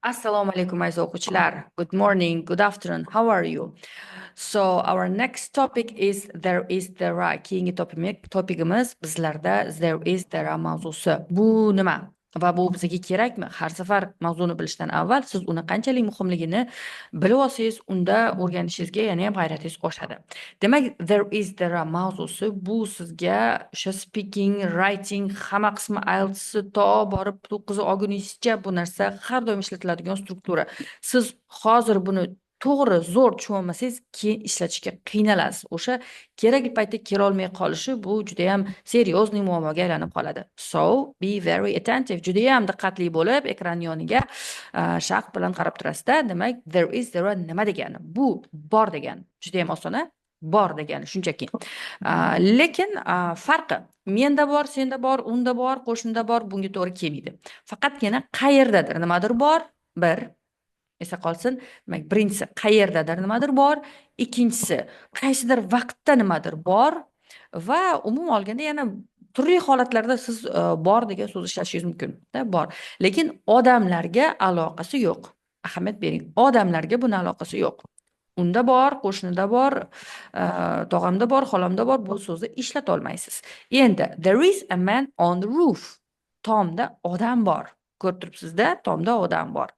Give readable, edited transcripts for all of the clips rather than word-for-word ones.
Assalomu alaykum aziz o'quvchilar. Good morning, good afternoon. How are you? So our next topic is there is there are. Keyingi topigimiz bizlarda there is there are mavzusi. Bu nima? Va bu bizga kerakmi? Har safar mavzuni bilishdan avval siz uni qanchalik muhimligini bilib olsangiz, unda o'rganishingizga yana ham g'ayratingiz oshadi. Demak, there is there are mavzusi bu sizga o'sha speaking, writing hamma qismi IELTS to borib 9 olguningizcha bu narsa har doim ishlatiladigan struktura. Siz hozir buni to'g'ri zo'r tushunolmasangiz, keyin ishlatishga qiynalasiz. O'sha kerakli paytda kela olmay qolishi bu juda ham seriozniy muammoga aylanib qoladi. So be very attentive. Juda ham diqqatli bo'lib ekran yoniga shaq bilan qarab turasizda. Demak, there is there are nima degani? Bu bor degani. Juda ham oson, bor degani shunchaki. Lekin farqi menda bor, senda bor, unda bor, qo'shnida bor, bunga to'g'ri kelmaydi. Faqatgina qayerdadir nimadir bor, bir esa qolsin. Demak, birinchisi qayerdadir nimadir bor, ikkinchisi qaysidir vaqtda nimadir bor va umuman olganda yana turli holatlarda siz bor degan so'z ishlatishingiz mumkin. Bor. Lekin odamlarga aloqasi yo'q. Ahamiyat bering. Odamlarga buni aloqasi yo'q. Unda bor, qo'shnida bor, tog'amda bor, xolamda bor, bu so'zni ishlata olmaysiz. Endi there is a man on the roof. Tomda odam bor. Ko'rib turibsizda, tomda odam bor.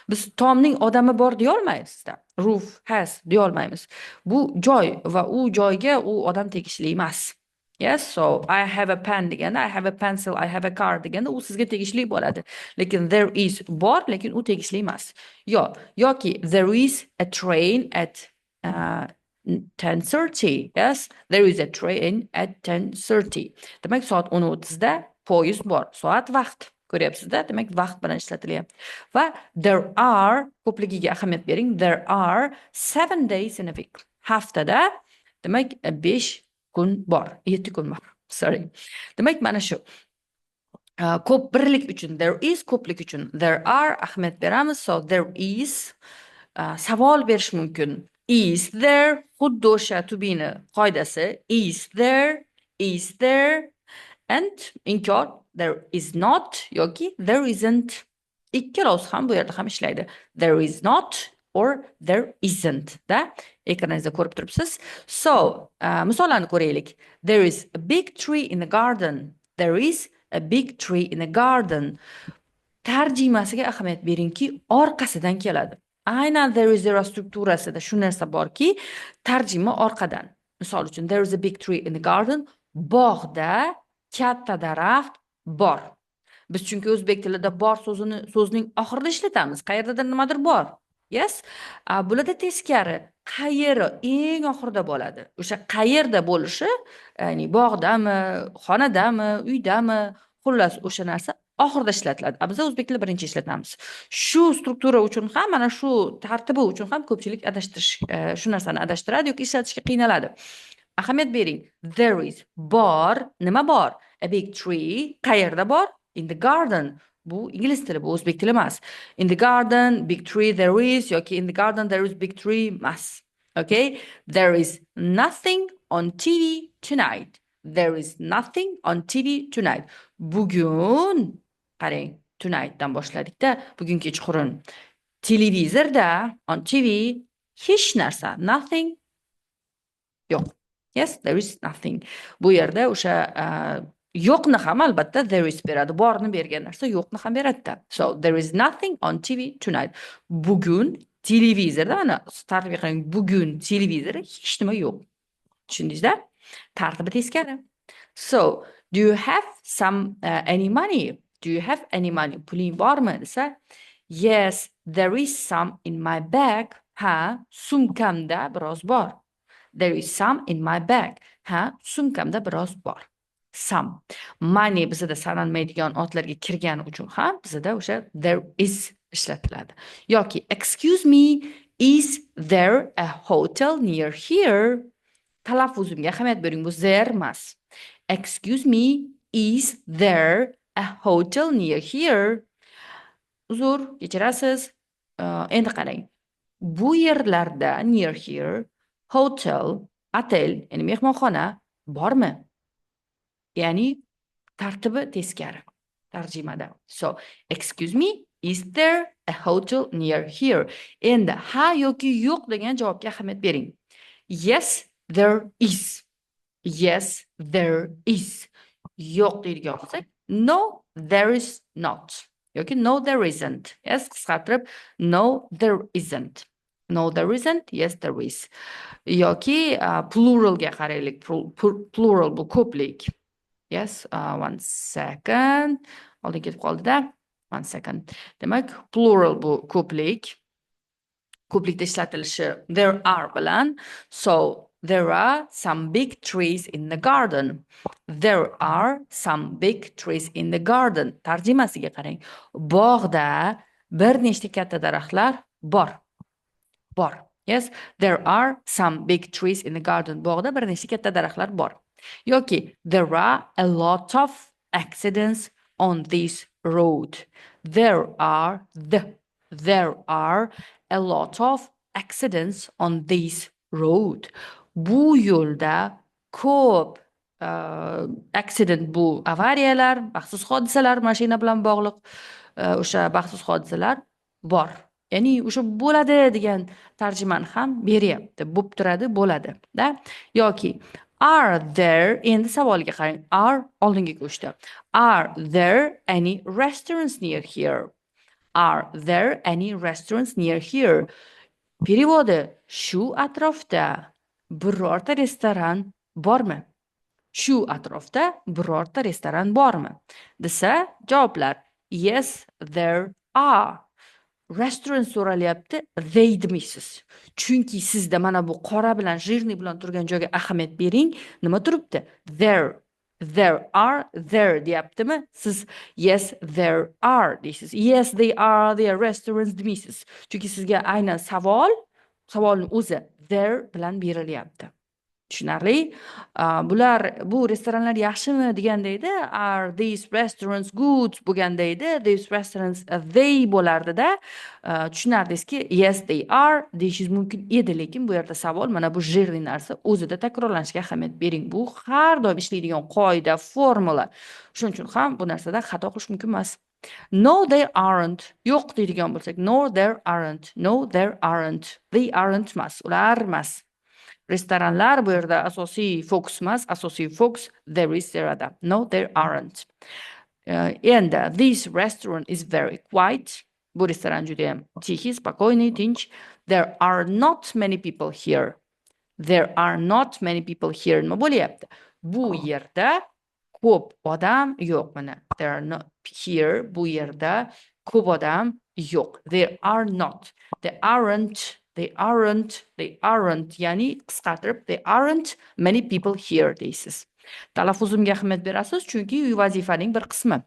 Biz tomning odami bor deya olmaymizda. Roof has deya olmaymiz. Bu joy va u joyga u odam tegishli emas. Yes, so I have a pen deganda, I have a pencil, I have a car deganda u sizga tegishli bo'ladi. Lekin there is bor, lekin u tegishli emas. Yoki there is a train at 10:30. Yes, there is a train at 10:30. Demak, soat 10:30da poyezd bor. Soat vaqt. Ko'ryapsizda? Demak, vaqt bilan ishlatilyapti. Va there are ko'pligiga ahamiyat bering. There are 7 days in a week. Haftada demak 5 kun bor. 7 kun bor. Sorry. Demak, mana shu. Ko'p birlik uchun there is, ko'plik uchun there are ahamiyat beramiz. So there is savol berish mumkin. Is there xuddi o'sha to be ni qoidasi. Is there and inkor there is not yoki there isn't. Ikkalasi ham bu yerda ham ishlaydi. There is not or there isn't da ekraningizda ko'rib turibsiz. So, misollarni ko'raylik. There is a big tree in the garden. There is a big tree in the garden. Tarjimasiga ahamiyat beringki, orqasidan keladi. Aynan there is there strukturasida shu narsa borki, tarjima orqadan. Misol uchun, there is a big tree in the garden. Bog'da katta daraxt bor. Biz chunki o'zbek tilida bor so'zning oxirida ishlatamiz. Qayerdadir nimadir bor. Yes? Bularda teskari, qayeri eng oxirida bo'ladi. O'sha qayerda bo'lishi, ya'ni bog'dami, xonadami, uydami, xullas o'sha narsa oxirida ishlatiladi. Biz o'zbek tilida birinchi ishlatamiz. Shu struktura uchun ham, mana shu tartibi uchun ham ko'pchilik shu narsani adashtiradi yoki ishlatishga qiynaladi. Ahamiyat bering. There is bor, nima bor? A big tree, qayerda bor? In the garden. Bu ingliz tili, bu o'zbek tili emas. In the garden, big tree there is, yoki in the garden there is big tree emas. Okay? There is nothing on TV tonight. There is nothing on TV tonight. Bugun, qarang, tonightdan boshladik-da, bugun kechqurun. Televizorda, on TV, hech narsa, nothing yo'q. Yes, there is nothing. Bu yerda o'sha yo'qni ham albatta there is beradi. Borni bergan narsa yo'qni ham beradi-da. So there is nothing on TV tonight. Bugun televizorda, mana tartibga qarang, bugun televizorda hech nima yo'q. Tushundingizda? Tartibi teskari. So, do you have any money? Do you have any money? Puling bormi desa, yes, there is some in my bag. Ha, sumkamda biroz bor. There is some in my bag. Ha, sumkamda biroz bor. Some. Money bizda sanalmaydigan otlarga kirgani uchun ham bizda o'sha there is ishlatiladi. Yoki excuse me, is there a hotel near here? Talaffuzimga ahamiyat bering, bu there emas. Excuse me, is there a hotel near here? Uzr, kechirasiz. Endi qarang. Bu yerlarda near here hotel, otel, ya'ni mehmonxona bormi? Ya'ni tartibi teskari tarjimada. So, excuse me, Is there a hotel near here? Endi ha yoki yo'q degan javobga ahamiyat bering. Yes, there is. Yes, there is. Yo'q deydigan bo'lsak, no, there is not. Yoki no, there isn't. Yes, qisqartirib, no, there isn't. No, there isn't. Yes, there is. Yoki pluralga qaraylik. Plural bu ko'plik. Yes, one second. Oldin ketib qoldi-da. One second. Demak, plural bu ko'plik. Ko'plikda ishlatilishi there are bilan. So, there are some big trees in the garden. There are some big trees in the garden. Tarjimasiga qarang. Bog'da bir nechta katta daraxtlar bor. Bor. Yes, there are some big trees in the garden. Bog'da bir nechta katta daraxtlar bor. Yoki there are a lot of accidents on this road. There are a lot of accidents on this road. Bu yo'lda ko'p accident bu avariyalar, baxtsiz hodisalar mashina bilan bog'liq o'sha baxtsiz hodisalar bor. Ya'ni o'sha bo'ladi degan tarjimani ham beryapti. Bo'lib turadi, bo'ladi, da? Yoki are there, endi savolga qarang. Are oldinga ko'chdi. Are there any restaurants near here? Are there any restaurants near here? Perevodi shu atrofda birorta restoran bormi? Shu atrofda birorta restoran bormi? Desa, javoblar yes, there are. Restaurant so'ralyapti, they demisiz. Chunki sizda mana bu qora bilan jирный bilan turgan joyga ahamiyat bering. Nima turibdi? There are, there deyaptimi? Siz yes, there are deysiz. Yes, they are restaurants demisiz. Chunki sizga aynan savolning o'zi there bilan berilyapti. Tushunarli? Bu restoranlar yaxshimi deganda edi, are these restaurants good bo'lganda edi, these restaurants they bo'lardida, tushunardingizki, yes they are deyishingiz mumkin edi, lekin bu yerda savol mana bu jирный narsa o'zida takrorlanishiga ahamiyat bering. Bu har doim ishlaydigan qoida, formula. Shuning uchun ham bu narsada xato qilish mumkin emas. No, they aren't. Yo'q deydigan bo'lsak, no, there aren't. No, there aren't. They aren't emas, ular emas. Restoranlar bu yerda asosiy fokus emas, asosiy fokus there is there. No, there aren't. And this restaurant is very quiet. Bu restoran juda ham tihi, spokойный, tinch. There are not many people here. There are not many people here. Nima bo'lyapti? Bu yerda ko'p odam yo'q. Mana there are not here. Bu yerda ko'p odam yo'q. There are not. They aren't. They aren't, ya'ni qisqartirib, they aren't many people here deysiz. Talaffuzimga ahamiyat berasiz, chunki uy vazifaning bir qismi.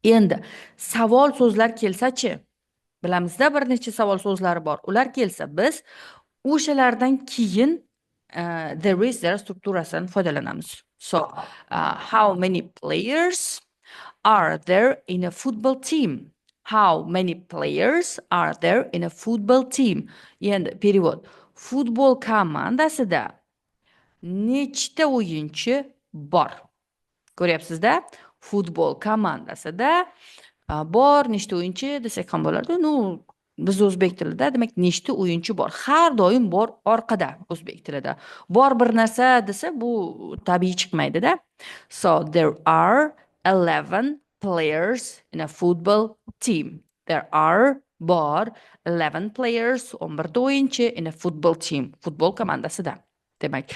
Endi savol so'zlar kelsa-chi, bilamizda bir necha savol so'zlari bor. Ular kelsa, biz o'shalardan keyin there is there strukturasidan foydalanamiz. So, how many players are there in a football team? How many players are there in a football team? Endi perevod. Futbol komandasida nechta o'yinchi bor? Ko'ryapsizda? Futbol komandasida bor nechta o'yinchi desak ham bo'lardi. Biz o'zbek tilida demak nechta o'yinchi bor? Har doim bor orqada o'zbek tilida. Bor bir narsa desa bu tabiiy chiqmaydi-da. So there are 11 players in a football team. There are bor 11 players, 11 o'yinchi in a football team. Futbol komandasida. Demak,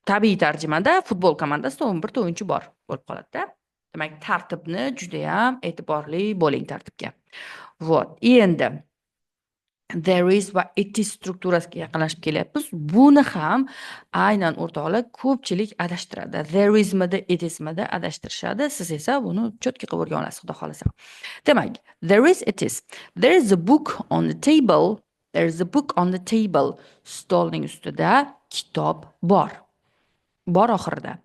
tabiiy tarjimada futbol komandasida 11 o'yinchi bor bo'lib qoladi-da. Demak, tartibni juda ham e'tiborli bo'ling tartibga. Вот. Endi there is va it is strukturasiga yaqinlashib kelyapmiz. Buni ham aynan o'rtoqlar ko'pchilik adashtiradi. There is midi, it is midi adashtirishadi. Siz esa buni cho'tki qilib o'rgan olasiz, xudo xolasa. Demak, there is, it is. There is a book on the table. There is a book on the table. Stolning ustida kitob bor. Bor oxirida.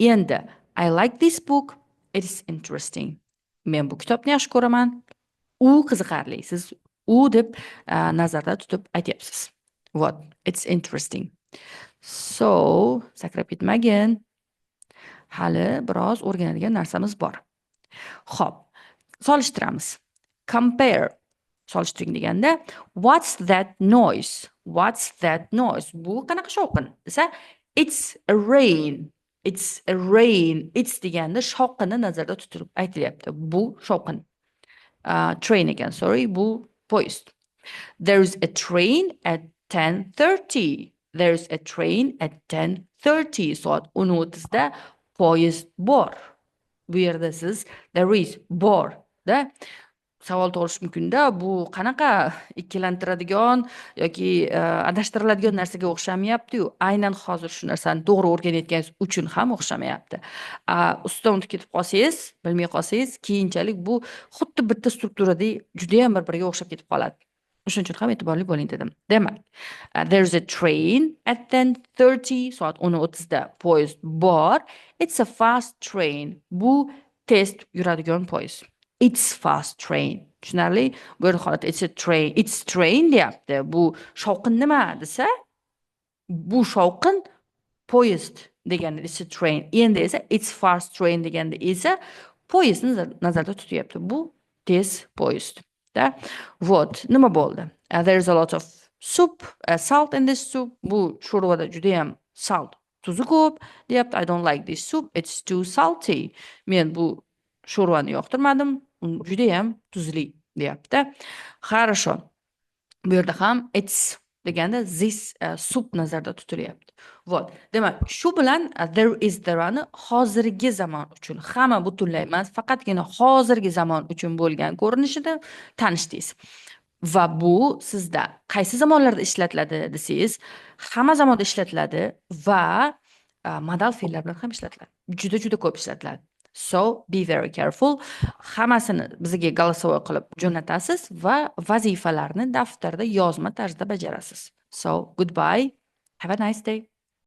Endi I like this book. It is interesting. Men bu kitobni yaxshi ko'raman. U qiziqarli. Siz u deb nazarda tutib aytyapsiz. What? It's interesting. So, sakrab ketmagin. Hali biroz o'rganadigan narsamiz bor. Xo'p, solishtiramiz. Compare. Solishtiring deganda what's that noise? What's that noise? Bu qanaqa shovqin? Desa it's a rain. It's a rain. It's deganda shovqinni nazarda tutilib aytilyapti. Bu shovqin. Train ekan, sorry, bu poyezd. There's a train at 10:30. There's a train at 10:30. Soat 10:30da poyezd bor. Bu yerda siz there is bor da savol tug'ilishi mumkinda, bu qanaqa ikkilantiradigan yoki adashtiriladigan narsaga o'xshamayapti-yu. Aynan hozir shu narsani to'g'ri o'rganayotganingiz uchun ham o'xshamayapti. Ustidan o'tib ketib qolsangiz, bilmay qolsangiz, keyinchalik bu xuddi bitta strukturadek juda ham bir-biriga o'xshab ketib qoladi. Shuning uchun ham e'tiborli bo'ling dedim. Demak, there's a train at 10:30, soat 10:30da poyezd bor. It's a fast train. Bu tez yuradigan poyezd. It's fast train. Tushunarli? Bu holatda it's a train. It's train deyapti. Bu shovqin nima desa, bu shovqin poyezd deganda it's a train. Endi esa it's fast train deganda esa poyezdni nazarda tutyapti. Bu tez poyezd. Da? Вот, nima bo'ldi? There's a lot of soup, salt in this soup. Bu sho'rvada juda ham salt, tuzi ko'p deyapti. I don't like this soup. It's too salty. Men bu sho'rvani yoqtirmadim. Juda ham tuzli deyapti. Хорошо. Bu yerda ham it's deganda this soup nazarda tutilyapti. Вот. Demak, shu bilan there is there'ni hozirgi zamon uchun, hamma butunlay emas, faqatgina hozirgi zamon uchun bo'lgan ko'rinishida tanishdingiz. Va bu sizda qaysi zamonlarda ishlatiladi desangiz, hamma zamonda ishlatiladi va modal fe'llar bilan ham ishlatiladi. Juda ko'p ishlatiladi. So be very careful. Hammasini bizga голосовой qilib jo'natasiz va vazifalarni daftarda yozma tarzda bajarasiz. So goodbye. Have a nice day.